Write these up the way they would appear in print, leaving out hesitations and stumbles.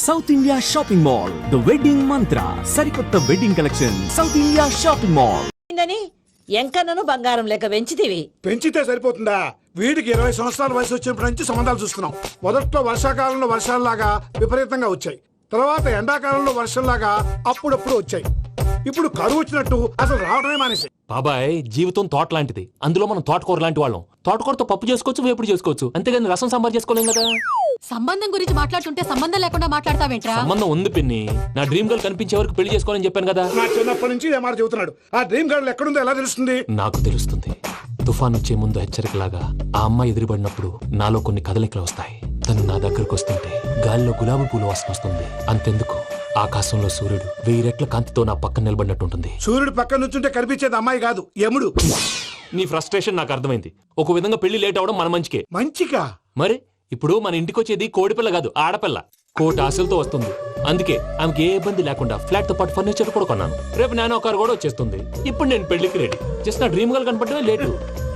South India shopping mall the wedding Mantra సరికొత్త wedding collection South India shopping mall. ఎంకన్నను బంగారం లెక్క పెంచితివి. పెంచితే సరిపోతుందా? వీడికి 20 సంవత్సరాల వయసు వచ్చినప్పటి నుంచి సంబంధాలు చూస్తున్నాం. మొదట్లో వర్షాకాలంలో వర్షాలలాగా విపరీతంగా వచ్చాయి, తర్వాత ఎండాకాలంలో వర్షంలాగా అప్పుడప్పుడు వచ్చాయి. ఇప్పుడు కరువు వచ్చినట్టు అసలు రావడమే మానేసి. బాబాయ్, జీవితం తోట లాంటిది. అందులో మనం తోటకూర లాంటి వాళ్ళం. తోటకూరతో పప్పు చేసుకోవచ్చు, వేపుడు చేసుకోవచ్చు, అంతేగాని రసం సాంబార్ చేసుకోలేం కదా. సంబంధం గురించి మాట్లాడుతుంటే సంబంధం లేకుండా మాట్లాడతావేంట్రా? సంబంధం ఉంది పిన్ని. నా డ్రీమ్ గర్ల్ కనిపించే వరకు పెళ్లి చేసుకోవాలని చెప్పాను కదా. నా చిన్నప్పటి నుంచి ఏ మాట చెబుతున్నాడు. ఆ డ్రీమ్ గర్ల్ ఎక్కడుందో ఎలా తెలుస్తుంది? నాకు తెలుస్తుంది. తుఫాన్ వచ్చే ముందు హెచ్చరికలాగా ఆ అమ్మాయి ఎదురుపడినప్పుడు నాలో కొన్ని కదలికలు వస్తాయి. తను నా దగ్గరకు వస్తుంటే గాలిలో గులాబీ పూలు వాసన వస్తుంది. అంతెందుకు, ఆకాశంలో సూర్యుడు 1000 రెట్ల కాంతితో నా పక్కన నిలబడినట్టుంటుంది. సూర్యుడు పక్కన నుంచుంటే కనిపించేది అమ్మాయి కాదు, యముడు. నీ ఫ్రస్ట్రేషన్ నాకు అర్థమైంది. ఒక విధంగా పెళ్లి లేట్ అవడం మన మంచికే. మంచిగా? మరి ఇప్పుడు మన ఇంటికి వచ్చేది కోడిపిల్ల కాదు, ఆడపిల్ల. కోటి ఆశలతో వస్తుంది. అందుకే ఆమెకి ఏ ఇబ్బంది లేకుండా ఫ్లాట్ తో పాటు ఫర్నిచర్ కూడా కొన్నాను. రేపు నానో కారు కూడా వచ్చేస్తుంది. ఇప్పుడు నేను పెళ్లికి రెడీ. జస్ట్ నా డ్రీమ్ గర్ల్ కనపడమే లేటు.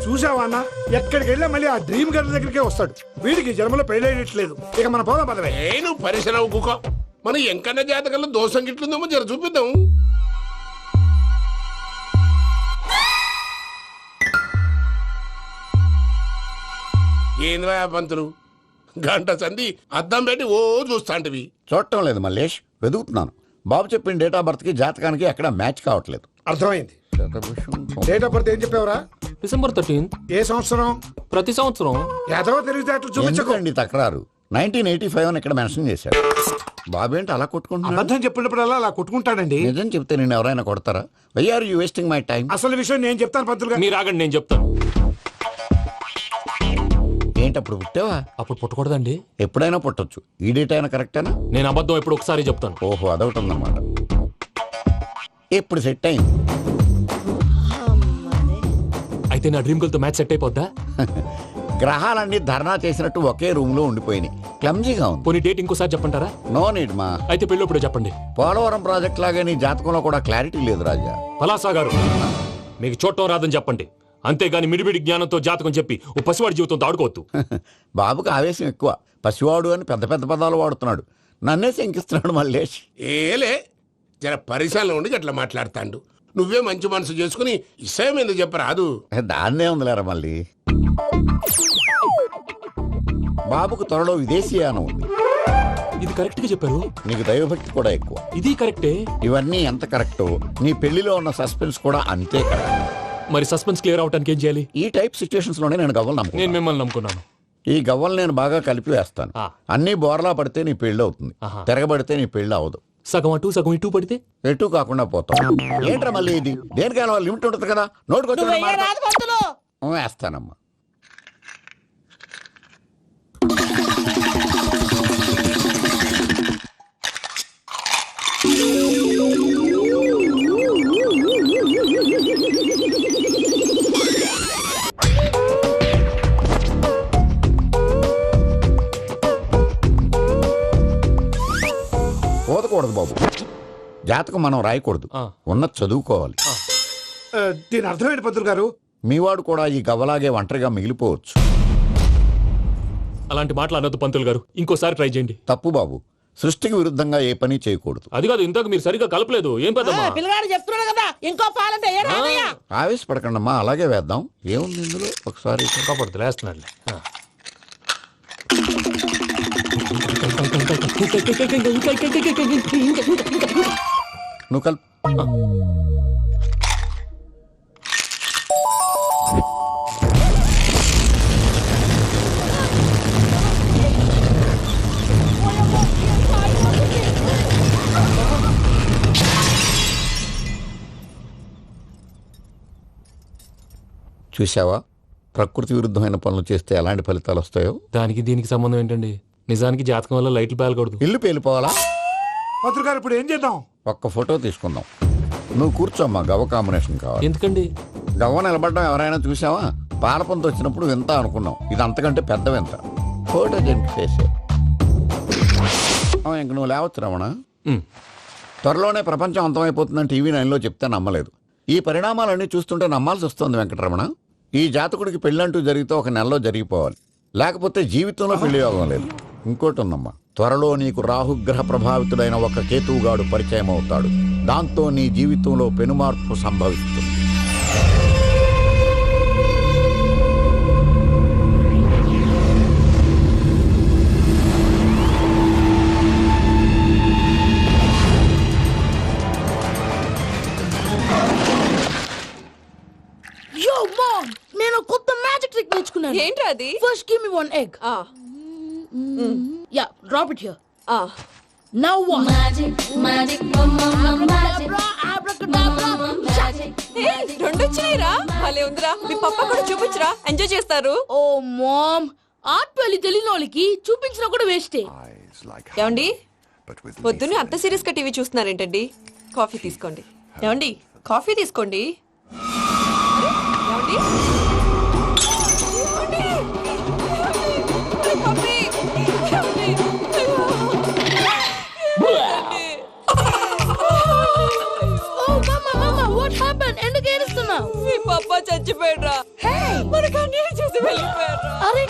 చూసావా అన్న, ఎక్కడికి వెళ్ళా మళ్ళీ ఆ డ్రీమ్ గర్ల్ దగ్గరికే వస్తాడు. వీడికి జన్మలో పెళ్ళేయట్లేదు. ఇక మన పోదాం పదవే. నేను పరిశ్రమ కుక మన ఎంకన్న జాతకంలో దోషం గిట్లుందేమో జర చూపిద్దాం. ఏంద్రా పంతులు, గంట సంధి అద్దం పెట్టి ఓ చూస్తాంటివి. చూడటం లేదు మల్లేష్, వెతుకుతున్నాను. బాబు చెప్పిన డేట్ ఆఫ్ బర్త్ కి జాతకానికి ఎక్కడ మ్యాచ్ కావట్లేదు. అర్థమైంది. డేట్ ఆఫ్ బర్త్ ఏం చెప్పావురా? డిసెంబర్ 13. ఏ సంవత్సరం? ప్రతి సంవత్సరం. ఎదవ తెలివితే అట్లు చూపించకండి. ఎందుకండి తక్రారు? 1985 అని ఇక్కడ మెన్షన్ చేశాడు. బాబు ఏంటి అలా కొట్టుకుంటున్నాడు? అబద్ధం చెప్పినప్పుడల్లా అలా కొట్టుకుంటాడండి. నిజం చెప్తే నేను ఎవరైనా కొడతారా? Why are you wasting my time? అసలు విషయం నేను చెప్తాను పంతులు గారు. మీరు ఆగండి, నేను చెప్తాను. ఏంటి అప్పుడు పుట్టావా? అప్పుడు పుట్టకూడదండి. ఎప్పుడైనా పుట్టొచ్చు. ఈ డేట్ అయినా కరెక్టేనా? నేను అబద్ధం ఎప్పుడు ఒకసారి చెప్తాను. ఓహో, అదొకటి ఉందన్నమాట. ఇప్పుడు సెట్ అయింది. అయితే నా డ్రీమ్ గర్ల్ తో మ్యాచ్ సెట్ అయిపోద్దా? గ్రహాలన్నీ ధర్నా చేసినట్టు ఒకే రూమ్ లో ఉండిపోయినాయి. క్లమ్జీగా ఉంది. పోనీ డేట్ ఇంకోసారి చెప్పంటారా? నో నీడ్ మా. అయితే పెళ్ళప్పుడు చెప్పండి. పోలవరం ప్రాజెక్ట్ లాగే నీ జాతకంలో కూడా క్లారిటీ లేదు రాజా. పలాసా గారు, మీకు చూడటం రాదని చెప్పండి. అంతేగాని మిడిమిడి జ్ఞానంతో జాతకం చెప్పి ఓ పసివాడి జీవితంతో ఆడుకోవద్దు. బాబుకి ఆవేశం ఎక్కువ. పసివాడు అని పెద్ద పెద్ద పదాలు వాడుతున్నాడు. నన్నే శంకిస్తున్నాడు మల్లేష్. ఏలే, జర పరిశ్రమలో ఉండి అట్లా మాట్లాడతాండు. నువ్వే మంచి మనసు చేసుకుని ఇష్టం ఎందుకు చెప్పరాదు? దాన్నే ఉందిలేరా మళ్ళీ. బాబుకు త్వరలో విదేశీయానం ఉంది. ఇది కరెక్ట్ గా చెప్పారు. నీకు దైవభక్తి కూడా ఎక్కువ. ఇది కరెక్టే. ఇవన్నీ ఎంత కరెక్టో నీ పెళ్లిలో ఉన్న సస్పెన్స్ కూడా అంతే కరెక్ట్. మరి సస్పెన్స్ క్లియర్ అవడానికి ఏం చేయాలి? ఈ టైప్ సిచ్యువేషన్స్ లోనే నేను గవ్వలు నేను నమ్ముకున్నాను. మిమ్మల్ని నమ్ముకున్నాను. ఈ గవ్వలు నేను బాగా కలిపి వేస్తాను. అన్ని బోర్లా పడితే నీ పెళ్లి అవుతుంది. ఆహా. తిరగబడితే నీ పెళ్లి అవదు. సగం అటు సగం ఇటు పడితే ఎటు కాకుండా పోతాం. ఏంట్రా మళ్ళీ ఇది? దేనికైనా లిమిట్ ఉంటుంది కదా. నోటుకొచ్చి వెయ్యరాదు పంతులు. వేస్తానమ్మా. పోదకూడదు బాబు. జాతకం మనం రాయకూడదు, ఉన్నది చదువుకోవాలి. దీని అర్థమైంది పంతులు గారు. మీవాడు కూడా ఈ గవ్వలాగే ఒంటరిగా మిగిలిపోవచ్చు. అలాంటి మాటలు అనొద్దు పంతులు గారు. ఇంకోసారి ట్రై చేయండి. తప్పు బాబు. సృష్టికి విరుద్ధంగా ఏ పని చేయకూడదు. అది కాదు, ఇంతకు మీరు సరిగా కలపలేదు. ఏం పెద్దమ్మా? పిల్లగాడు చెప్తున్నాడు కదా, ఇంకో పాలంటే ఏ రాదయ్యా? ఆవేశపడకండమ్మా, అలాగే వేద్దాం. ఏముంది ఇందులో? ఒకసారి కాపాడుతు లేస్తున్నాడులే. నువ్వు కల్. చూసావా, ప్రకృతి విరుద్ధమైన పనులు చేస్తే ఎలాంటి ఫలితాలు వస్తాయో. దానికి దీనికి సంబంధం ఏంటండి? నిజానికి జాతకం వల్ల లైట్లు పేలకూడదు. ఇల్లు పేలిపోవాలా? పంతులు గారు ఇప్పుడు ఏం చేద్దాం? ఒక్క ఫోటో తీసుకుందాం. నువ్వు కూర్చోమ్మా. గవ్వ కాంబినేషన్ కావాలి. ఎందుకండి? గవ్వ నిలబడడం ఎవరైనా చూసావా? పాలపంత వచ్చినప్పుడు వింత అనుకున్నాం. ఇది అంతకంటే పెద్ద వింత. ఫోటో జంక్ చేసే ఇంక నువ్వు లేవచ్చు రమణ. త్వరలోనే ప్రపంచం అంతమైపోతుందని టీవీ 9లో చెప్తే నమ్మలేదు. ఈ పరిణామాలన్నీ చూస్తుంటే నమ్మాల్సి వస్తుంది వెంకటరమణ. ఈ జాతకుడికి పెళ్ళంటూ జరిగితే 1 నెలలో జరిగిపోవాలి, లేకపోతే జీవితంలో పెళ్లి యోగం లేదు. ఇంకోటి ఉందమ్మా, త్వరలో నీకు రాహుగ్రహ ప్రభావితుడైన ఒక కేతువుగాడు పరిచయం అవుతాడు. దాంతో నీ జీవితంలో పెనుమార్పు సంభవిస్తుంది. Yo, mom! నేను కొత్త మ్యాజిక్ ట్రిక్ నేర్చుకున్నాను. ఏంట్రా అది? First give me one egg. Yeah, drop it here. Now what? magic, mama, magic, Abracadabra, abracadabra. రెండు వచ్చినాయిరా. భలే ఉందిరా. మీ పప్ప కూడా చూపించరా, ఎంజాయ్ చేస్తారు. Oh, mom! ఆర్ట్ వెళ్ళి తెలియని వాళ్ళకి చూపించినా కూడా వేస్టే. ఏమండి, పొద్దున్నే అంత సీరియస్ గా టీవీ చూస్తున్నారేంటండి? కాఫీ తీసుకోండి. ఏమండి, కాఫీ తీసుకోండి. ఏమండి? కాఫీ. ఏమండి? Oh, mama, what happened? ఎందుకు ఏడుస్తున్నావు? మీ పప్ప చచ్చిపోయాడ్రా. మనకు అన్యాయం చేసి వెళ్ళిపోయాడ్రా. అరే,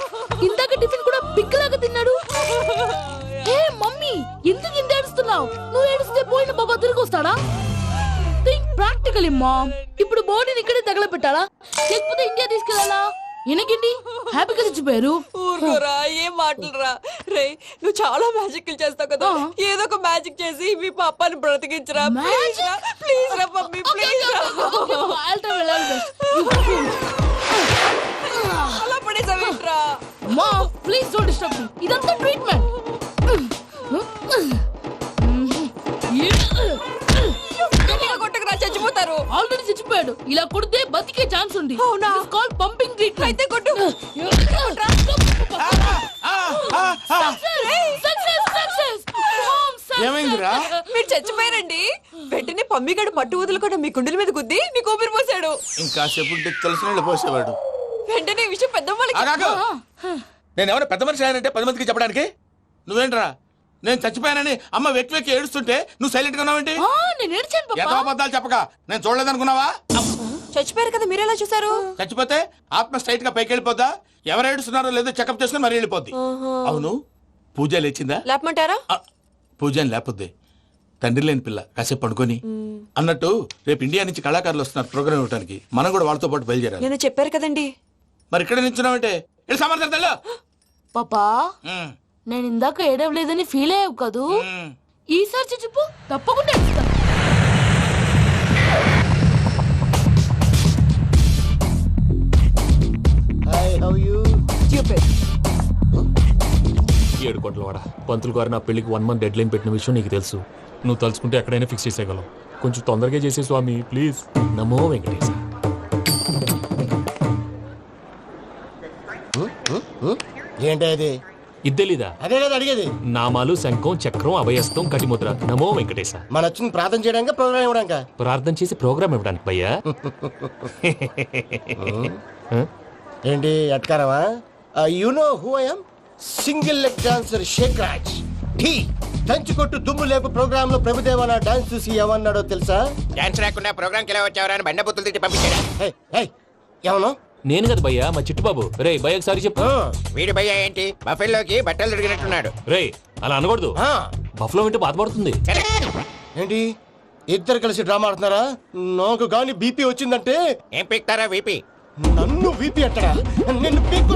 ఇందాక టిఫిన్ కూడా బిగ్గలాగా తిన్నాడు. హే మమ్మీ, ఎందుకు ఇంత ఏడుస్తున్నావు? నువ్వు ఏడిస్తే పోయిన బాబా తిరిగి వస్తాడా? Think practically mom. ఇప్పుడు బాడీని ఇక్కడే తగలబెట్టాలా లేకపోతే ఇండియా తీసుకెళ్లాలా? ఎనకండి హ్యాపీగా చచ్చిపోయారు. ఊరుకోరా, ఏం మాటలురా. రే, నువ్వు చాలా మ్యాజిక్లు చేస్తావు కదా, ఏదో ఒక మ్యాజిక్ చేసి మీ పాపాని బ్రతికించరా. ప్లీజ్ రా మమ్మీ, ప్లీజ్ రా. అలా పడేసావేంట్రా? Mom please don't disturb me. ఇదంతా ట్రీట్మెంట్. గట్టిగా కొట్టకురా, చచ్చిపోతారు. ఆల్రెడీ చచ్చిపోయాడు. ఇలా కొడితే బతికే ఛాన్స్ ఉంది. అవునా? Call pumping treatment. అయితే కొట్టు. ఏమైందిరా? మీరు చచ్చిపోయారండి. వెంటనే పమ్మిగాడు మట్టు వదులుకుండా మీ గుండెల మీద గుద్ది మీకు ఊపిరి పోసాడు. ఇంకా సేపు తెలిసిన పోసేవాడు. వెంటనే ఈ విషయం పెద్దమ్మాళ్ళకి నేను ఎవరైనా పెద్ద మనిషి ఆయనంటే 10 మందికి చెప్పడానికి. నువ్వేంట్రా నేను చచ్చిపోయానని అమ్మ వెక్కి వెక్కి ఏడుస్తుంటే నువ్వు సైలెంట్ గా ఉన్నావేంటి? నేను ఏడ్చాను ఎంత పాపా. అబద్ధాలు చెప్పక నేను చూడలేదనుకున్నావా? చచ్చిపోయారు కదా, మీరెలా చూసారు? చచ్చిపోతే ఆత్మ స్ట్రైట్ గా పైకి వెళ్ళిపోద్దా? ఎవరు ఏడుస్తున్నారో లేదో చెకప్ చేసుకుని మరీ వెళ్ళిపోద్ది. అవును, పూజ లేచిందా? లేపమంటారా? పూజ అని లేకపోద్ది. తండ్రి లేని పిల్ల కాసేపు పడుకొని అన్నట్టు రేపు ఇండియా నుంచి కళాకారులు వస్తున్నారు ప్రోగ్రామ్ ఇవ్వడానికి. మనం కూడా వాళ్ళతో పాటు బయలుదేరాలి. నేను చెప్పారు కదండి. మరి ఇక్కడ నిల్చున్నావంటే వెళ్ళి సమర్థతలో. పాపా నేను ఇందాక ఏడవలేదని ఫీల్ అయ్యావు కదూ. ఈసారి చచ్చిపో, తప్పకుండా ఏడుస్తా. ఏడు కోట్ల వాడ పంతులు గారు నా పెళ్లికి 1 month డెడ్ లైన్ పెట్టిన విషయం నీకు తెలుసు. నువ్వు తలుచుకుంటే ఎక్కడైనా ఫిక్స్ చేసేయగలవు. కొంచెం తొందరగా చేసే స్వామి ప్లీజ్. నమో వెంకటేశ. ఏంటి అది? ఇద్దెలీదా? అదే కదా అడిగేది. నామాలు శంఖం చక్రం అభయస్తం కటిముద్ర. నమో వెంకటేశ. మన వచ్చింది ప్రార్థన చేయడానికి, ప్రోగ్రామ్ ఇవ్వడానిక? ప్రార్థన చేసి ప్రోగ్రామ్ ఇవ్వడానికి భయ్యా. ఏంటి అట్కారమా? You know who I am? Single leg dancer shake Raj. Dhee దంచి కొట్టు దుమ్ము లేపు ప్రోగ్రామ్ లో ప్రభుదేవ నా డాన్స్ చూసి ఏమన్నాడో తెలుసా? డాన్స్ రాకుండా ప్రోగ్రామ్ కి ఎలా వచ్చావరా అని బండ బుద్ధులు తిట్టి పంపించారా? ఏమన్నా? నేను కదా భయ్యా, మా చిట్టుబాబు. రే భయ్య ఒకసారి చెప్పు. వీడి భయ్య ఏంటి బఫెల్లోకి బట్టలు తిరిగినట్టున్నాడు. రే అలా అనకూడదు. బఫ్లో వింటే బాధపడుతుంది. ఏంటి ఇద్దరు కలిసి డ్రామా ఆడుతున్నారా? నాకు గాని బీపీ వచ్చిందంటే ఏం పీక్తారా వీపీ? నన్ను బీపీ అట్టడా? నిన్ను పీక్కు.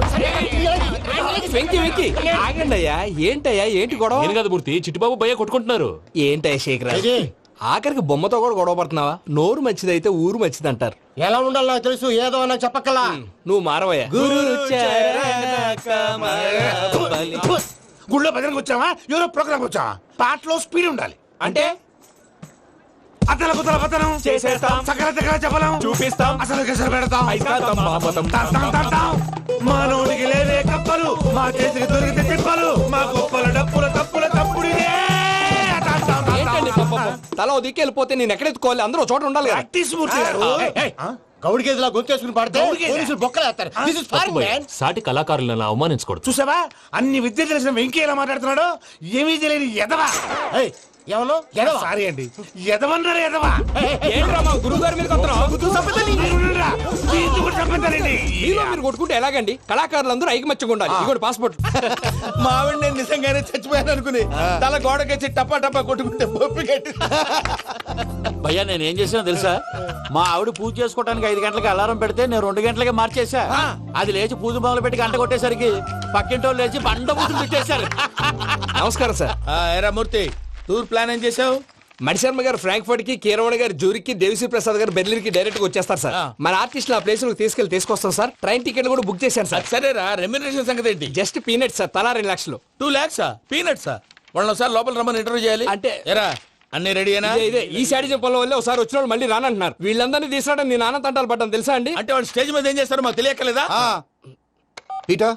వెంకి వెంకి ఆగండి అయ్యా. ఏంటయ్యా, ఏంటి గొడవ? నేను కదా మూర్తి, చిట్టుబాబు భయ్య కొట్టుకుంటున్నారు. ఏంటయ్యా శేఖర్, ఆఖరికి బొమ్మతో కూడా గొడవ పడుతున్నావా? నోరు మంచిదైతే ఊరు మంచిది అంటారు. ఎలా ఉండాలి నాకు తెలుసు, ఏదో నాకు చెప్పక్కలా. నువ్వు మారవయ్యా. గుళ్ళో భజనకు వచ్చావా? ఎవరో ప్రోగ్రామ్ వచ్చావా? పాటలో స్పీడ్ ఉండాలి. అంటే అతల కుతల పతనం చేసేస్తాం, సకల దగ్గర చెప్పలేం, చూపిస్తాం, అసలు గసలు పెడతాం. అయితాం, బాపతం. తాస్తాం, తాస్తాం. మానవుడికి లేవే కప్పలు, మా చేతికి దొరికితే తిప్పలు, మా గొప్పల డప్పుల తప్పుల తప్పుడిదే. తాస్తాం, తాస్తాం, ఏంటండి తాస్తాం. పాపం? తల ఓ దిక్కు వెళ్ళిపోతే నేను ఎక్కడెత్తుకోవాలి? అందరూ ఒక చోట ఉండాలి కదా. ప్రాక్టీస్ మూర్తి గారు. గౌడి గేదెలా గొంతేసుకుని పాడితే పోలీసులు బొక్కలేస్తారు. This is foreign, man. సాటి కళాకారులను అవమానించకూడదు. చూసావా అన్ని విద్య తెలిసిన వెంకీ ఎలా మాట్లాడుతున్నాడు? ఏమీ తెలియని ఎదవా. ఏమన్నా ఎడవ సారీ అండి ఎదవన్నారు ఎదవా ఏంట్రా మా గురువు గారి మీద మీలో మీరు కొట్టుకుంటే ఎలాగండి? కళాకారులందరూ ఐకమత్యంగా ఉండాలి. ఇదిగోండి పాస్పోర్ట్. మా ఆవిడ నేను నిజంగానే చచ్చిపోయాను అనుకుని తల గోడకొచ్చి టపా టపా కొట్టుకుంటే బొప్పి కట్టి భయ్యా నేను ఏం చేసినా తెలుసా? మా ఆవిడ పూజ చేసుకోవడానికి 5 గంటలకి అలారం పెడితే నేను 2 గంటలకి మార్చేసా. అది లేచి పూజ మొదలు పెట్టి గంట కొట్టేసరికి పక్కింటి వాళ్ళు లేచి బండ పూజలు పెట్టేశారు. నమస్కారం సార్. ఏరా మూర్తి టూర్ ప్లాన్ ఏం చేసావు? మణిశర్మ గారు ఫ్రాంక్ఫర్ట్ కి, కీరవాణి గారు జూరిక్ కి, దేవిశ్రీ ప్రసాద్ గారు బెర్లిన్ కి డైరెక్ట్ గా వచ్చేస్తారు సార్. మన ఆర్టిస్ట్ ఆ ప్లేస్ తీసుకొస్తాం సార్. ట్రైన్ టికెట్ కూడా బుక్ చేశాను సార్. సరేరా రెమ్యూనరేషన్ సంగతి ఏంటి? జస్ట్ పీనట్ సార్, తలా 2 లక్షలు. 2 lakhs పీనట్సా? వాళ్ళని ఒకసారి లోపల రమ్మని ఇంటర్వ్యూ చేయాలి. అంటే ఎరా అన్ని రెడీయేనా? ఇదే ఈ శాడీ చెప్పడం వల్ల ఒకసారి వచ్చిన వాళ్ళు మళ్ళీ రానంటున్నారు. వీళ్ళందరినీ తీసుకురావడం నేను నాన్న తంటాలు పడ్డాను తెలుసా అండి? అంటే వాళ్ళు స్టేజ్ మీద ఏం చేస్తారో మాకు తెలియక్కలేదా? Peter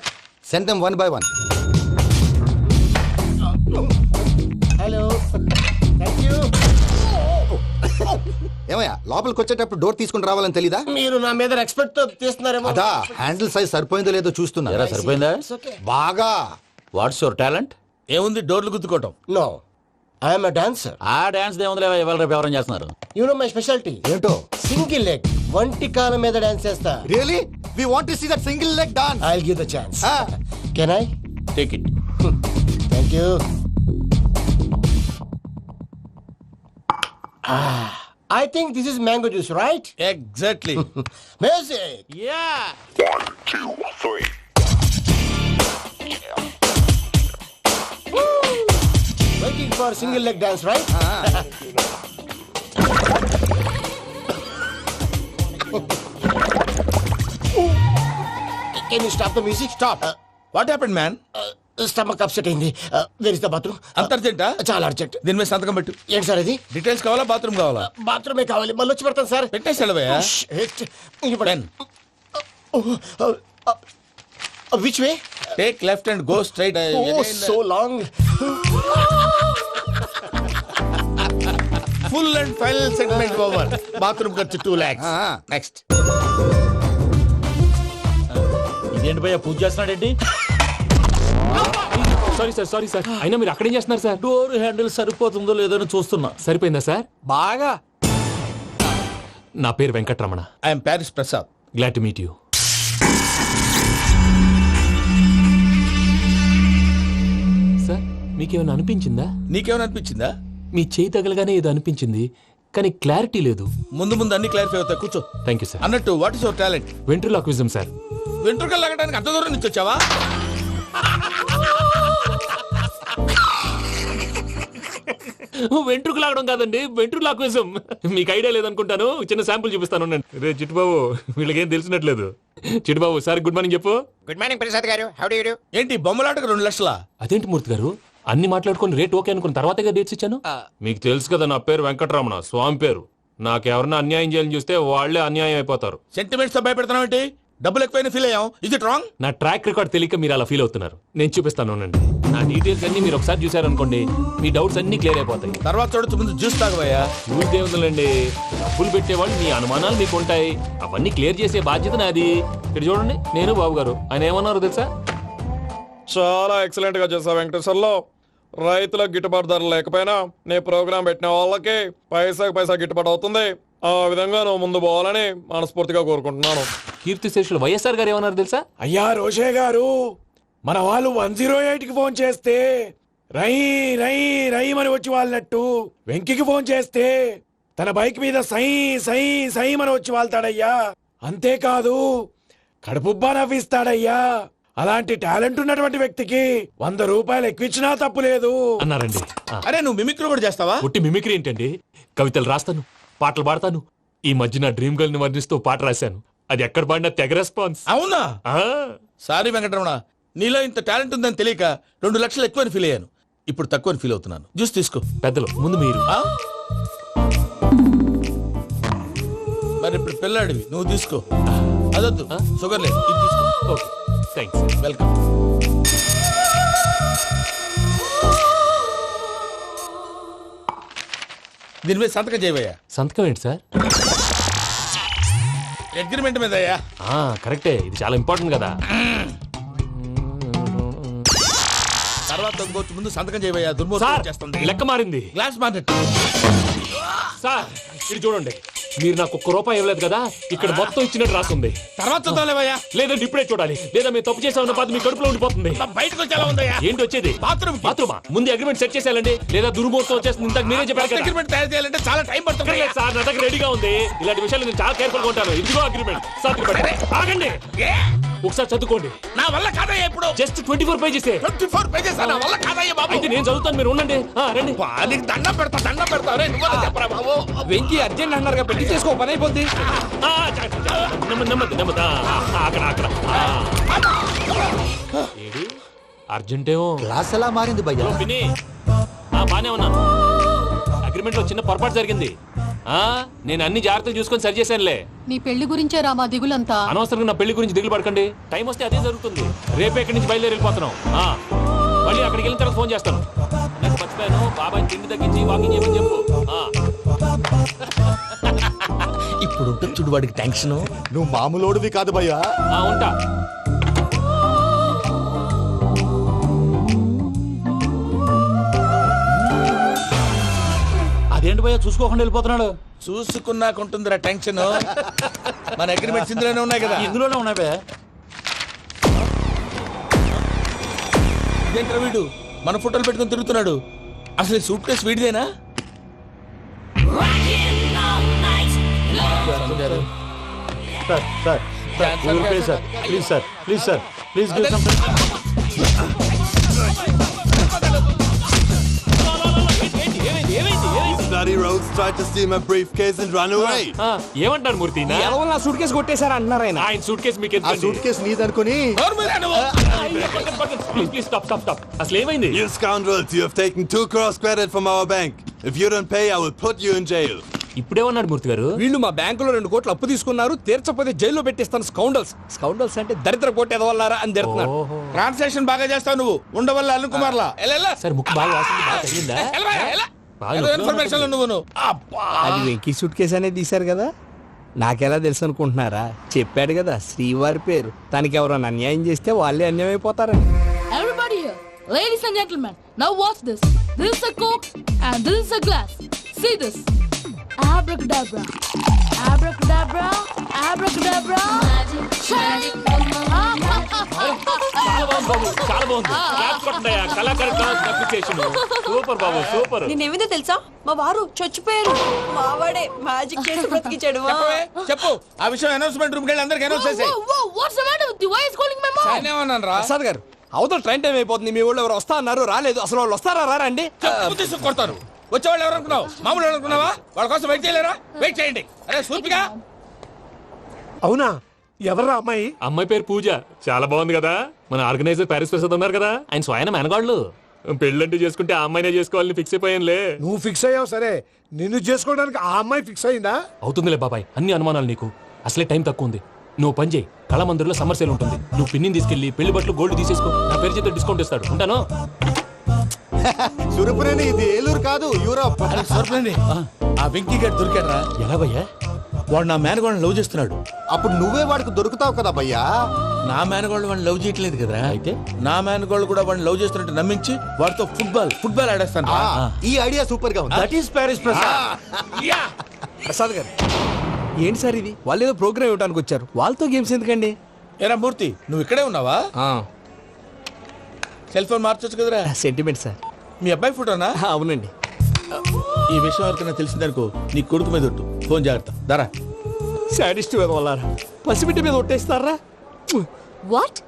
send them 1 by 1. Hello thank you. ఏమయ్యా లోపలికి వచ్చేటప్పుడు డోర్ తీసుకుని రావాలని తెలీదా? మీరు నా మీద ఎక్స్పెక్ట్ తో తీస్తున్నారేమో. అదా హ్యాండిల్ సైజ్ సరిపోయిందో లేదో చూస్తున్నా. ఎరా సరిపోయిందా? బాగా. What's your talent? ఏముంది డోర్లు గుద్దుకోవటం. No I'm a dancer. ఆ డాన్స్ దేవుందిలే, ఇవాళ రేపు ఎవరైనా చేస్తున్నారు. యు నో మై స్పెషాలిటీ ఏంటో? సింగిల్ లెగ్, వంటి కాలం మీద డాన్స్ చేస్తా. Really we want to see that single leg dance. I will give the chance. Can I take it. Thank you. I think this is mango juice, right? Exactly. Music. Yeah. 1, 2, 3. Waiting for single leg dance, right? Can you stop the music? Stop. What happened man? Stomach upset అయింది. Where is the bathroom? అంత అర్జెంటా? చాలా urgent. దీని మీద సంతకం పెట్టు. ఏంటి sir ఇది? డీటెయిల్స్ కావాలా బాత్రూమ్ కావాలా? బాత్రూమే కావాలి. మళ్ళీ వచ్చి పెడతాను సార్. పెట్టేసి వెళ్ళవయ్యా. Which way? Take left and go straight. So long. Full and final segment over. Bathroom ఖర్చు 2 lakhs. నెక్స్ట్. ఇదేంటి భయ్యా పూజ చేస్తున్నాడేంటి? సారీ సార్ అయినా మీరు అక్కడేం చేస్తున్నారు సార్? డోర్ హ్యాండిల్ సరిపోతుందో లేదో అని చూస్తున్నా. సరిపోయిందా సార్? బాగా. నా పేరు Venkataramana. I'm Paris Prasad. Glad to meet you. Sir మీకేమైనా అనిపించిందా? నీకేమైనా అనిపించిందా? మీ చేయి తగలగానే ఏదో అనిపించింది, కానీ క్లారిటీ లేదు. ముందు ముందు అన్ని క్లారిఫై అవుతాయి. కూర్చో. Thank you sir. అన్నట్టు what is your talent? Ventriloquism sir. వెంట్రుకలు లాగడానికి అంత దూరం నుంచి వచ్చావా? వెంట్రుకు లాగడం కాదండి, వెంట్రులాక్విజం. మీకు ఐడియా లేదనుకుంటాను, చిన్న శాంపుల్ చూపిస్తాను. రే చిట్టుబాబు, వీళ్ళకేం తెలిసినట్లేదు. చిట్టుబాబు సార్ గుడ్ మార్నింగ్ చెప్పు. Good morning Prasad garu. How do you do? ఏంటి బొమ్మలాటకు 2 లక్షలా? అదేంటి మూర్తి గారు, అన్ని మాట్లాడుకొని రేట్ ఓకే అనుకున్న తర్వాతగా డేట్స్ ఇచ్చాను. మీకు తెలుసు కదా నా పేరు వెంకటరమణ, స్వామి పేరు. నాకెవరన్నా అన్యాయం చేయాలని చూస్తే వాళ్లే అన్యాయం అయిపోతారు. సెంటిమెంట్స్ తో భయపెడతావు ఏంటి? డబ్బులు ఎక్కువైనా ఫీల్ అయ్యాం. Is it wrong? నా ట్రాక్ రికార్డ్ తెలియక మీరు అలా ఫీల్ అవుతున్నారు. నేను చూపిస్తాను ఉండండి. నా డీటెయిల్స్ అన్ని మీరు ఒకసారి చూసారనుకోండి, మీ డౌట్స్ అన్ని క్లియర్ అయిపోతాయి. తర్వాత చూడొచ్చు, ముందు జ్యూస్ తాగబోయా. చూస్ దేవుందండి, డబ్బులు పెట్టేవాళ్ళు మీ అనుమానాలు మీకు ఉంటాయి, అవన్నీ క్లియర్ చేసే బాధ్యత నాది. ఇక్కడ చూడండి, నేను బాబు గారు. ఆయన ఏమన్నారు తెలుసా? చాలా ఎక్సలెంట్ గా చేసావు వెంకటేశ్వర్లో. రైతులకు గిట్టుబాటు ధర లేకపోయినా నీ ప్రోగ్రాం పెట్టిన వాళ్ళకి పైసాకి పైసా గిట్టుబాటు అవుతుంది. ఆ విధంగా నువ్వు ముందు పోవాలని మనస్ఫూర్తిగా కోరుకుంటున్నాను. కీర్తి శేషులు వైఎస్ఆర్ గారు ఏమన్నారు తెలుసా? అయ్యా రోషే గారు, మన వాళ్ళు 108కి ఫోన్ చేస్తే రై రై రై అని వచ్చి వాళ్ళనట్టు, వెంకికి ఫోన్ చేస్తే తన బైక్ మీద సై సై సై అని వచ్చి వాళ్తాడయ్యా. అంతేకాదు కడుపుబ్బా నవ్విస్తాడయ్యా. అలాంటి టాలెంట్ ఉన్నటువంటి వ్యక్తికి 100 రూపాయలు ఎక్కువిచ్చినా తప్పు లేదు అన్నారండి. అరే నువ్వు మిమిక్రీ కూడా చేస్తావా? పుట్టి మిమిక్రీ ఏంటండి? కవితలు రాస్తాను, పాటలు పాడతాను. ఈ మధ్య నా డ్రీమ్ గర్ల్ ని వర్ణిస్తూ పాట రాశాను. అది ఎక్కడ పాడినా తెగ రెస్పాన్స్. అవునా? సారీ వెంకటరమణ, నీలో ఇంత టాలెంట్ ఉందని తెలియక 2 లక్షలు ఎక్కువని ఫీల్ అయ్యాను. ఇప్పుడు తక్కువని ఫీల్ అవుతున్నాను. జ్యూస్ తీసుకో. పెద్దలు ముందు మీరు. మరి ఇప్పుడు పిల్లాడివి, నువ్వు తీసుకో. అదొద్దు, షుగర్ లేదు, ఇది తీసుకో. Okay thanks. వెల్కమ్. దీని మీద సంతకం చేయవయ్యా. సంతకం ఏంటి సార్? అగ్రిమెంట్ మీద అయ్యా. కరెక్టే, ఇది చాలా ఇంపార్టెంట్ కదా. తర్వాత మొత్తం కూర్చు ముందు సంతకం చేయబోయా దుర్మోహం చేస్తుంది. లెక్క మారింది. గ్లాస్ మార్కెట్ సార్ ఇది చూడండి, మీరు నాకు ₹1 ఇవ్వలేదు కదా, ఇక్కడ మొత్తం ఇచ్చినట్టు రాస్తుంది. తర్వాత చూద్దాంలేవయ్యా. లేదంటే ఇప్పుడే చూడాలి, లేదా మేము తప్పు చేసామన్న బాధ మీ కడుపులో ఉండిపోతుంది. బయటకు వచ్చేలా ఉందయ్యా. ఏంటి వచ్చేది? బాత్రూమ్ బాత్రూమా? ముందు అగ్రిమెంట్ సెట్ చేసేయాలండి, లేదా దుర్మూర్తం వచ్చేస్తుంది. ఇంతకు మీరే చెప్పారు కదా. అగ్రిమెంట్ తయారు చేయాలంటే చాలా టైం పడుతుంది. లేదు సార్, నా దగ్గర రెడీగా ఉంది. ఇలాంటి విషయాలు నేను చాలా కేర్ఫుల్ గా ఉంటాను. ఇదిగో అగ్రిమెంట్. ఆగండి, ఒకసారి చదువుకోండి. నా వల్ల కాదయ్యా. ఇప్పుడు జస్ట్ 24 పేజెస్. 24 పేజెస్ నా వల్ల కాదయ్యా బాబు. అయితే నేను చదువుతాను, మీరు ఉండండి. రండి. నీకు దండం పెడతా రే, నువ్వు చెప్పరా బాబు. వెంకీ అర్జెంట్ అన్నారుగా, పెళ్లి చేసుకో, పని అయిపోద్ది. నెమ్మది నెమ్మది. అక్కడ అక్కడ. ఏడి అర్జెంటేమో. క్లాస్ ఎలా మారింది భయ్యా? పిన్ని బానే ఉన్నాను. అగ్రిమెంట్ లో చిన్న పొరపాటు జరిగింది. నేను అన్ని జాగ్రత్తలు చూసుకొని సరి చేశానులే. నీ పెళ్లి గురించే రా మా దిగులంతా. అనవసరంగా నా పెళ్లి గురించి దిగులు పడకండి. టైం వస్తే అదే జరుగుతుంది. రేపే ఇక్కడి నుంచి బయలుదేరి వెళ్ళిపోతున్నాం. మళ్ళీ అక్కడికి వెళ్ళిన తర్వాత ఫోన్ చేస్తాను. నాకు మర్చిపోయాను, బాబాయ్ తిండి తగ్గించి వాకింగ్ చేయమని చెప్పు. ఇప్పుడు ఉంటుంది చూడు వాడికి టెన్షన్. నువ్వు మామూలోడివి కాదు భయ్యా. ఉంటా. అదేంటి భయ్యా చూసుకోకుండా వెళ్ళిపోతున్నాడు? చూసుకున్నాకుంటుందిరా టెన్షన్. మన అగ్రిమెంట్స్ ఇందులోనే ఉన్నాయి కదా. ఇందులోనే ఉన్నాయి భయ్యా. ఇదేంట్రా వీడు మన ఫోటోలు పెట్టుకుని తిరుగుతున్నాడు. అసలు సూట్ కేసు వీడిదేనా? ఏమంటారు మూర్తి? నా సూట్ కేసు కొట్టేశారు అంటున్నారు ఆయన. ఆయన సూట్ కేసు మీకు ఆ సూట్ కేసు నీదనుకుని ప్లీజ్ స్టాప్. అసలు ఏమైంది? You scoundrels, you have taken 2 crores credit from our bank. If you don't pay, I will put you in jail. ఇప్పుడేమన్నాడు మూర్తి గారు? వీళ్ళు మా బ్యాంకులో 2 కోట్లు అప్పు తీసుకున్నారు, తీర్చకపోతే జైల్లో పెట్టిస్తాను. స్కౌండల్స్ అంటే దరిద్ర కోట ఎదవల్లారా అని తిడుతున్నారు. ట్రాన్సాక్షన్ బాగా చేస్తావు నువ్వు. ఉండవల్ల అల్లు కుమార్లా సార్ ముక్కు బాగా వాసింది, బాగా తగిలిందా? ఇన్ఫర్మేషన్ నువ్వు. అది వెంకీ సూట్ కేసు అనేది తీశారు కదా, నాకెలా తెలుసు అనుకుంటున్నారా? చెప్పాడు కదా శ్రీవారి పేరు. తనకి ఎవరైనా అన్యాయం చేస్తే వాళ్ళే అన్యాయం అయిపోతారని. Everybody here, ladies and gentlemen, now watch this. This is a coke and this is a glass. See this. Abracadabra, abracadabra, abracadabra. Magic. చాలా బాగుంది. సూపర్ బాబు, సూపర్. నేనేమిందో తెలుసా, మా వారు చచ్చిపోయారు. మావాడే మ్యాజిక్ చేసి బ్రతికించాడు. చెప్పు ఆ విషయం. అనౌన్స్మెంట్ రూమ్ కెళ్ళి అందరికి అనౌన్స్ చేసేయ్. What's the matter with you? Why is calling my mom? నేనేమన్నాను రా? ప్రసాద్ గారు, అవతల ట్రైన్ టైం అయిపోతుంది. మీ వాళ్ళు ఎవరు వస్తా అన్నారు, రాలేదు. అసలు వాళ్ళు వస్తారా రారా అండి? చెప్పు తీసుకు కొడతారు. వచ్చేవాళ్ళు ఎవరు అనుకున్నావు? మామూలు ఎవరు అనుకున్నావా? వాళ్ళ కోసం వెయిట్ చేయలేరా? వెయిట్ చేయండి. అరే సూపిగా. అవునా? ఎవరా అమ్మాయి? అమ్మాయి పేరు పూజ. చాలా బాగుంది కదా. మన ఆర్గనైజర్ ప్యారిస్ ప్రసాద్ ఉన్నారు కదా, ఆయన స్వయం మెనగాళ్ళు. పెళ్ళంటూ చేసుకుంటే ఆ అమ్మాయినే చేసుకోవాలని ఫిక్స్ అయిపోయానులే. నువ్వు ఫిక్స్ అయ్యావు సరే, నిన్ను చేసుకోవడానికి ఆ అమ్మాయి ఫిక్స్ అయిందా? అవుతుందిలే బాబాయ్, అన్ని అనుమానాలు నీకు. అసలే టైం తక్కువ ఉంది. నువ్వు పని చేయి, కళామందిర్లో సమ్మర్ సేల్ ఉంటుంది. నువ్వు పిన్నిని తీసుకెళ్లి పెళ్లి బట్టలు గోల్డ్ తీసేసుకో. నా పేరు చేత డిస్కౌంట్ ఇస్తాడు. ఉంటాను. సురపురేని ఇది ఏలూరు కాదు, యూరోప్. ఆ వెంకీ గారు దొరికాడరా? ఎలా భయ్యా? వాడు నా మేనగోళ్ళని లవ్ చేస్తున్నాడు. అప్పుడు నువ్వే వాడికి దొరుకుతావు కదా భయ్యా. నా మేనగోళ్ళు వాడిని లవ్ చేయట్లేదు కదరా. అయితే నా మేనగోళ్ళు కూడా వాడిని లవ్ చేస్తున్నట్టు నమ్మించి వాడితో ఫుట్బాల్ ఆడేస్తాను. ఈ ఐడియా సూపర్ గా ఉంది. That is Paris Prasad. Prasad గారు, ఏంటి సార్ ఇది? వాళ్ళు ఏదో ప్రోగ్రామ్ ఇవ్వడానికి వచ్చారు, వాళ్ళతో గేమ్స్ ఎందుకండి? ఏరా మూర్తి, నువ్వు ఇక్కడే ఉన్నావా? సెల్ ఫోన్ మార్చొచ్చు కదరా. Sentiment sir. మీ అబ్బాయి ఫోటోనా? అవునండి. ఈ విషయం ఎవరికైనా తెలిసిందనుకో నీ కొడుకు మీద ఒట్టు. ఫోన్ జాగ్రత్త. దారా. సాడిస్ట్ మీద వాళ్ళారా, పసిబిడ్డ మీద ఒట్టేస్తారా? వాట్?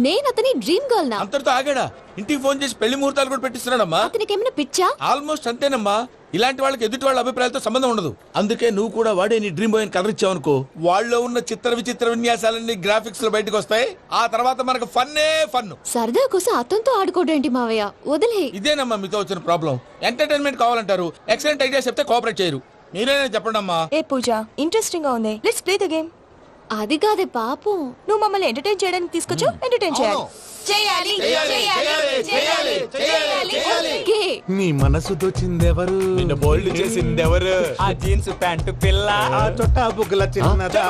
నేను అతని డ్రీమ్ గర్ల్ నా? అంతటితో ఆగాడా? ఇంటికి ఫోన్ చేసి పెళ్లి ముహూర్తాలు కూడా పెట్టిస్తున్నాడమ్మా. అతనికి ఏమైనా పిచ్చా? ఆల్మోస్ట్ అంతేనమ్మా. ఇలాంటి వాళ్ళకి ఎదుటి వాళ్ళ అభిప్రాయాలతో సంబంధం ఉండదు. అందుకే నువ్వు కూడా వాడే నీ డ్రీమ్ బాయ్ కలర్ ఇచ్చావనుకో, వాళ్ళలో ఉన్న చిత్ర విచిత్ర విన్యాసాలన్నీ గ్రాఫిక్స్ లో బయటకు వస్తాయి. ఆ తర్వాత మనకు ఫన్నే ఫన్. సరదా కోసం అతనితో ఆడుకోడేంటి మావయ్య? వదిలే. ఇదేనమ్మా మీతో వచ్చిన ప్రాబ్లం. ఎంటర్టైన్మెంట్ కావాలంటారు, ఎక్సలెంట్ ఐడియా చెప్తే కోఆపరేట్ చేయరు. మీరేనా చెప్పండి అమ్మా. ఏ పూజ, ఇంట్రెస్టింగ్ గా ఉంది. Let's play the game. అది కాదే పాపం. నువ్వు మమ్మల్ని ఎంటర్టైన్ చేయడానికి తీసుకొచ్చు. ఎంటర్టైన్ చేయాలి. ఓకే. నీ మనసు దోచిందెవరు? నిన్ను బోల్డ్ చేసిందెవరు? ఆ జీన్స్ ప్యాంటు పిల్ల, ఆ చొట్టా బుగ్గల చిన్నదా.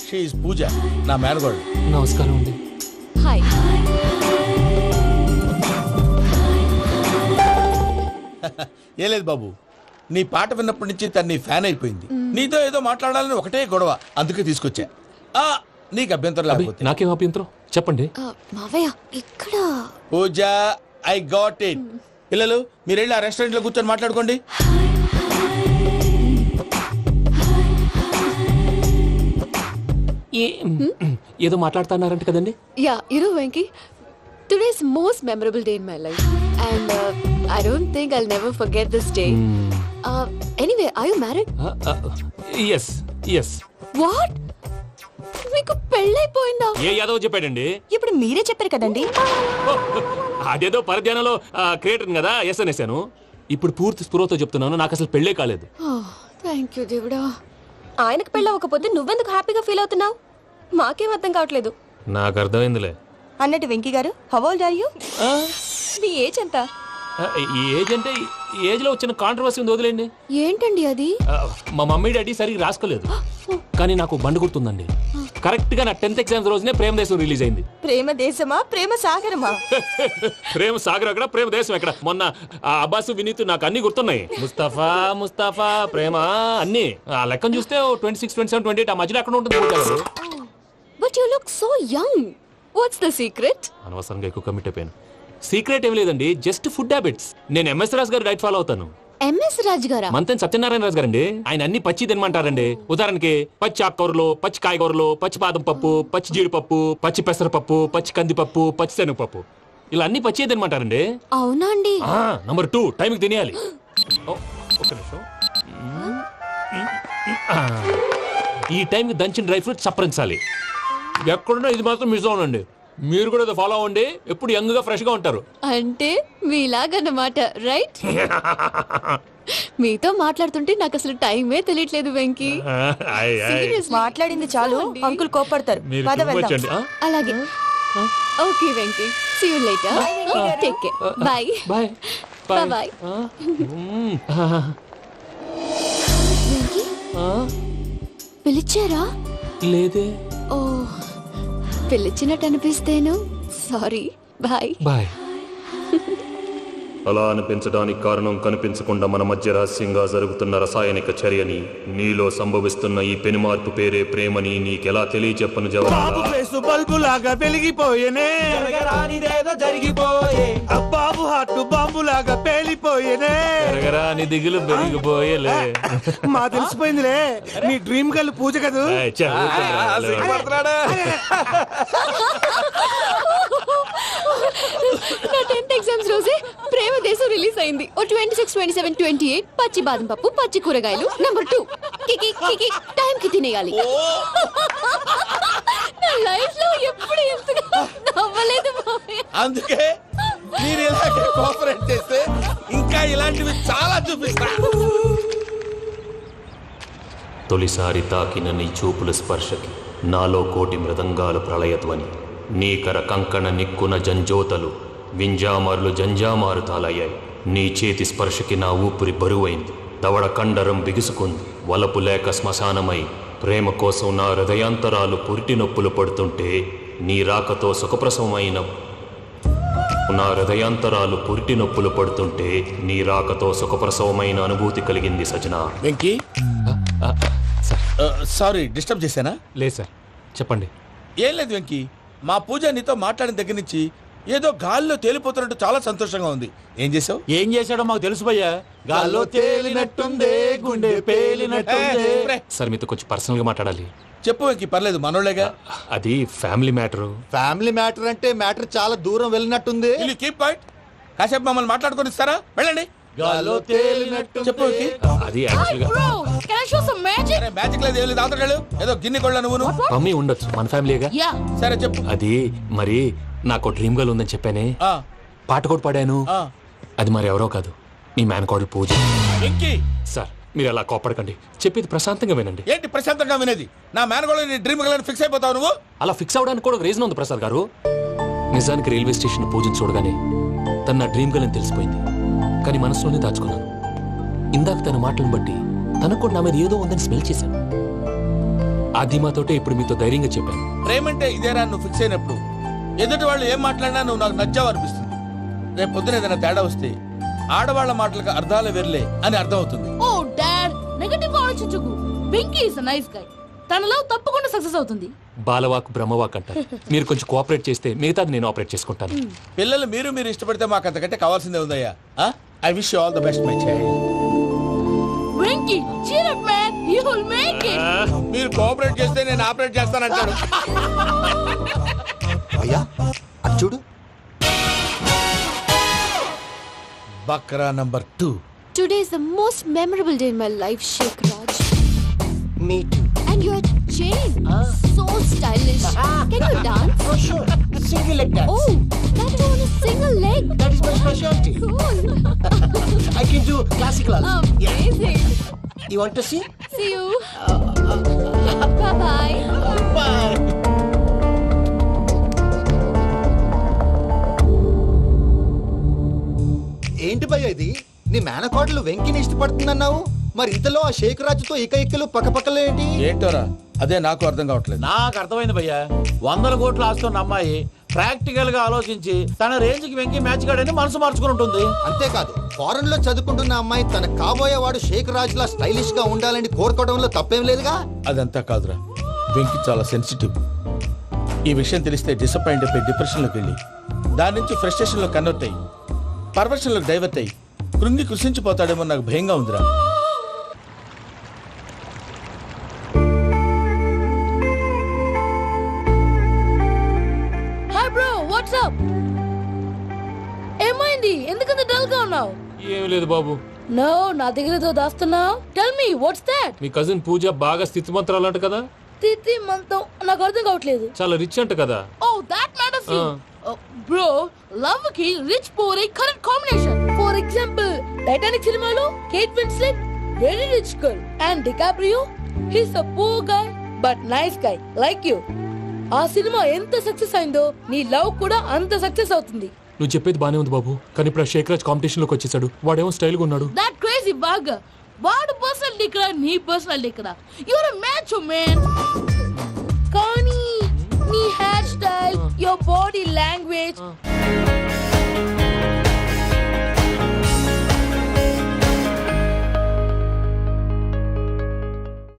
షీఈ్ పూజ, నా మేనగోడు. నమస్కారం అండి. హాయ్. ఏ లేదు బాబు, నీ పాట విన్నప్పటి నుంచి తను నీ ఫ్యాన్ అయిపోయింది. నీతో ఏదో మాట్లాడాలని ఒకటే గొడవ, అందుకే తీసుకొచ్చా. నీకు అభ్యంతరం లేకపోతే. నాకేం అభ్యంతరం చెప్పండి. మావయ్య ఇక్కడ పూజ, ఐ గాట్ ఇట్. పిల్లలు మీరు వెళ్ళి ఆ రెస్టారెంట్ లో కూర్చొని మాట్లాడుకోండి. ఏదో మాట్లాడుతున్నారంట కదండి. Yeah Venky, today's most memorable day in my life and I don't think I'll never forget this day. Anyway, are you married? Yes yes. What? మీకు పెళ్ళైపోయిందా? ఏ యాదవ్ చెప్పాడండి? ఇప్పుడు మీరే చెప్పారు కదండి. అదేదో పరధ్యానంలో క్రియేటర్ కదా ఎస్ అనేసాను. ఇప్పుడు పూర్తి స్పృహతో చెప్తున్నాను, నాకు అసలు పెళ్ళే కాలేదు. థ్యాంక్ యూ దేవుడా. ఆయనకు పెళ్ళవకపోతే నువ్వెందుకు హ్యాపీగా ఫీల్ అవుతున్నావు? మాకేం అర్థం కావట్లేదు. నాకు అర్థమైందిలే. అన్నట్టు వెంకీ గారు, హౌ ఓల్డ్ ఆర్ యు? మీ ఏజ్ ఎంత? ఈ ఏజ్ అంటే ఈ ఏజ్ లో వచ్చిన కాంట్రవర్సీ ఉంది, వదిలేండి. ఏంటండి అది? మా మమ్మీ డాడీ సరిగ్గా రాసుకోలేదు, కానీ నాకు బండి గుర్తుందండి. కరెక్ట్ గా నా 10th ఎగ్జామ్స్ రోజునే ప్రేమ దేశం రిలీజ్ అయింది. ప్రేమ దేశమా ప్రేమ సాగరమా? ప్రేమ సాగర్ అక్కడ, ప్రేమ దేశం ఎక్కడ. మొన్న అబ్బాసు వినీత్ నాకు అన్ని గుర్తున్నాయి. ముస్తఫా ప్రేమ అన్ని ఆ లెక్కను చూస్తే 26, 27, 28 ఆ మధ్యలో ఎక్కడ ఉంటుంది. But you look so young. What's the secret? అనవసరంగా ఎక్కువ కమిట్ అయిపోయాను. సీక్రెట్ ఏం లేదండి, జస్ట్ ఫుడ్ హ్యాబిట్స్. నేను ఎంఎస్ రాజు గారు డైట్ ఫాలో అవుతాను. ఎంఎస్ రాజు గారా? మంతెన్ సత్యనారాయణ రాజు గారండి. ఆయన అన్ని పచ్చి తినమంటారండి. ఉదాహరణకి పచ్చి ఆకుకూరలు, పచ్చి కాయగూరలు, పచ్చి బాదం పప్పు, పచ్చి జీడిపప్పు, పచ్చి పెసరపప్పు, పచ్చి కందిపప్పు, పచ్చి శనగపప్పు, ఇలా అన్ని పచ్చి తినమంటారండి. అవునా అండి? నంబర్ 2, టైంకి తినేయాలి. ఒక్క నిమిషం. ఈ టైంకి దంచిన డ్రై ఫ్రూట్స్ సప్పరించాలి. ఎక్కడున్నా ఇది మాత్రం మిస్ అవునండి. మీరు కూడా ఇది ఫాలో అవ్వండి, ఎప్పుడు యంగ్ గా ఫ్రెష్ గా ఉంటారు. అంటే మీలాగన్నమాట, రైట్? మీతో మాట్లాడుతుంటే నాకు అసలు టైమే తెలియట్లేదు వెంకీ. మాట్లాడింది చాలు, అంకుల్ కోపడతారు. పద వెళ్దాం. అలాగే. Okay Venky, see you later. Take care. Bye bye bye. Venky, పిలిచారా? లేదే. ఓ, పిలిచినట్టు అనిపిస్తేను సారీ. Bye bye. అలా అనిపించడానికి కారణం కనిపించకుండా మన మధ్య రహస్యంగా జరుగుతున్న రసాయనిక చర్యని, నీలో సంభవిస్తున్న ఈ పెనుమార్పు పేరే ప్రేమని నీకెలా తెలియచెప్పను జవాబు. బల్బు లాగా వెలిగిపోయేనే, జరిగిపోయే బాబు హార్ట్ బాంబు లాగా పేలిపోయేనే. నీ దిగులు పెరిగిపోయేలే. మా తెలిసిపోయిందిలే, నీ డ్రీమ్ గర్ల్ పూజ కదా. నా 10th ఎగ్జామ్స్ రోజే ప్రేమ దేశం రిలీజ్ అయింది. ఓ 26, 27, 28 పచ్చి బాదం పప్పు, పచ్చి కూరగాయలు. నంబర్ 2, కికి టైం కి తినేయాలి. నా లైఫ్ లో ఎప్పుడు ఎంతగా నవ్వలేదు మామయ్య. అందుకే మీరు ఇలాగే కోఆపరేట్ చేస్తే ఇంకా ఇలాంటివి చాలా చూపిస్తా. తొలిసారి తాకిన నీ చూపుల స్పర్శకి నాలో కోటి మృదంగాలు ప్రళయధ్వని. నీకర కంకణ నిక్కున జంజోతలు, వింజామారులు జంజామారు తాలయ్యాయి. నీ చేతి స్పర్శకి నా ఊపిరి బరువైంది. దవడ కండరం బిగుసుకుంది. వలపు లేక శ్మశానమై ప్రేమ కోసం నా హృదయాంతరాలు పురిటి నొప్పులు పడుతుంటే, నీ రాకతో సుఖప్రసవమైన నా హృదయాంతరాలు పురిటి నొప్పులు పడుతుంటే నీ రాకతో సుఖప్రసవమైన అనుభూతి కలిగింది సజనా. వెంకీ, సారీ డిస్టర్బ్ చేశానా? లేదు సార్, చెప్పండి. ఏం లేదు వెంకీ, మా పూజ నీతో మాట్లాడిన దగ్గర నుంచి ఏదో గాల్లో తేలిపోతున్నట్టు చాలా సంతోషంగా ఉంది. ఏం చేసావు? ఏం చేశాడో మాకు తెలుసు భయ్యా. గాల్లో తేలినట్టుందే, గుండె పేలినట్టుందే. సార్ మీతో కొంచెం పర్సనల్ గా మాట్లాడాలి. చెప్పు వెంకీ, పర్లేదు, మనోళ్ళేగా. అది ఫ్యామిలీ మ్యాటర్. ఫ్యామిలీ మ్యాటర్ అంటే మ్యాటర్ చాలా దూరం వెళ్ళినట్టుంది. Keep point. కాసేపు మమ్మల్ని మాట్లాడుకొని ఇస్తారా? వెళ్ళండి. గాల్లో తేలినట్టు చెప్పు వెంకీ. అది యాక్చువల్గా Can I show some magic? Magic లేదు, ఏం లేదు. అవతల ఏదో గిన్నె కొళ్ళ నువ్వు. మమ్మీ ఉండొచ్చు, మన ఫ్యామిలీగా. Yeah. సరే చెప్పు. అది మరి నాకు డ్రీమ్ గర్ల్ ఉందని చెప్పానే, పాట కూడా పాడాను. అది మరి ఎవరో కాదు, మీ మేనకోడలు పూజ. సార్ మీరు అలా కోపడకండి, చెప్పేది ప్రశాంతంగా వినండి. ఏంటి ప్రశాంతంగా వినేది? నా మేనకోడలు నీ డ్రీమ్ గర్ల్ ఫిక్స్ అయిపోతావు నువ్వు. అలా ఫిక్స్ అవడానికి కూడా ఒక రీజన్ ఉంది ప్రసాద్ గారు. నిజానికి రైల్వే స్టేషన్ పూజను చూడగానే తన నా డ్రీమ్ గర్ల్ అని తెలిసిపోయింది. కానీ మనసులోనే దాచుకున్నాను. ఇందాక తన మాటలను బట్టి తనకు కూడా నా మీద ఏదో ఉందని స్మెల్ చేశాను. ఆ ధీమాతోటే ఇప్పుడు మీతో ధైర్యంగా చెప్పాను. ప్రేమంటే ఇదేరా నువ్వు ఫిక్స్ అయినప్పుడు ఎదుటి వాళ్ళు ఏం మాట్లాడినా నువ్వు నాకు నచ్చావు అనిపిస్తుంది. రేపు పొద్దున ఏదైనా తేడా వస్తే ఆడవాళ్ళ మాటలకు అర్థాలు వెర్లే అని అర్థం అవుతుంది. ఓ డాడ్, నెగటివ్ ఆలోచించకు. Venky is a nice guy. తన లవ్ తప్పకుండా సక్సెస్ అవుతుంది. బాలవాక్ బ్రహ్మవాక్ అంటారు. మీరు కొంచెం కోఆపరేట్ చేస్తే మిగతాది నేను ఆపరేట్ చేసుకుంటాను. పిల్లలు మీరు ఇష్టపడితే మాకు అంతకంటే కావాల్సిందే ఉందయ్యా. I wish you all the best my child. Venky, cheer up man, you will make it. మీరు కోఆపరేట్ చేస్తే నేను ఆపరేట్ చేస్తానంటాడు. అయ్యా అది చూడు. Bakra number 2. Today is the most memorable day in my life, Sheikh Raj. Me too. And your chain, so stylish. Can you dance? Oh, sure. Single leg dance. Oh, that too on a single leg. That is my specialty. Cool. I can do classical also. Amazing. You want to see? See you. Bye-bye. Bye. ఏంటి భయ్య ఇది? నీ మేనకోడలు వెంకిని ఇష్టపడుతుందన్నావు, మరి ఇంతలో ఆ షేక్ రాజుతో ఇకలు పక్కపక్కలు ఏంటి? ఏంటోరా అదే నాకు అర్థం కావట్లేదు. నాకు అర్థమైంది భయ్యా. 100 కోట్లు ఆస్తున్న అమ్మాయి ప్రాక్టికల్ గా ఆలోచించి తన రేంజ్ కి వెంకి మ్యాచ్ కాడని మనసు మార్చుకుని ఉంటుంది. అంతేకాదు, ఫారెన్ లో చదువుకుంటున్న అమ్మాయి తన కాబోయేవాడు షేక్ రాజులా స్టైలిష్ గా ఉండాలని కోరుకోవడంలో తప్పేం లేదుగా. అదంతా కాదురా, వెంకి చాలా సెన్సిటివ్. ఈ విషయం తెలిస్తే డిసప్పాయింట్ అయిపోయి డిప్రెషన్లోకి వెళ్ళి దాని నుంచి ఫ్రస్ట్రేషన్లో కన్వర్ట్ అయ్యి పర్వర్షన్లోకి డైవర్ట్ అయ్యి కృంగి కృషించిపోతాడేమో నాకు భయంగా ఉందిరా. Hi bro, what's up? ఏమైంది? ఎందుకంత డల్ గా ఉన్నావు? ఏం లేదు బాబు. నో, నా దగ్గర ఏదో దాస్తున్నావు. Tell me what's that? మీ కజిన్ పూజ బాగా స్థితిమంతరాలు అంట కదా. తిత్తి మంతం నాకు అర్థం కావట్లేదు. చాలా రిచ్ అంట కదా. Oh that matters you. Bro, love కి rich poor a correct combination. For example, Titanic సినిమాలో Kate Winslet very rich girl and DiCaprio he's a poor guy but nice guy like you. ఆ సినిమా ఎంత success అయిందో నీ love కూడా అంత success అవుతుంది. నువ్వు చెప్పేది బానే ఉంది బాబు, కానీ ఇప్పుడు షేక్ రాజ్ కాంపిటీషన్ లోకి వచ్చేసాడు. వాడేమో స్టైల్ గా ఉన్నాడు. That crazy bag. వాడు పర్సనల్ ఇక్కడ, నీ పర్సనల్ ఇక్కడ. You are a match man. కానీ నీ hair style, your body language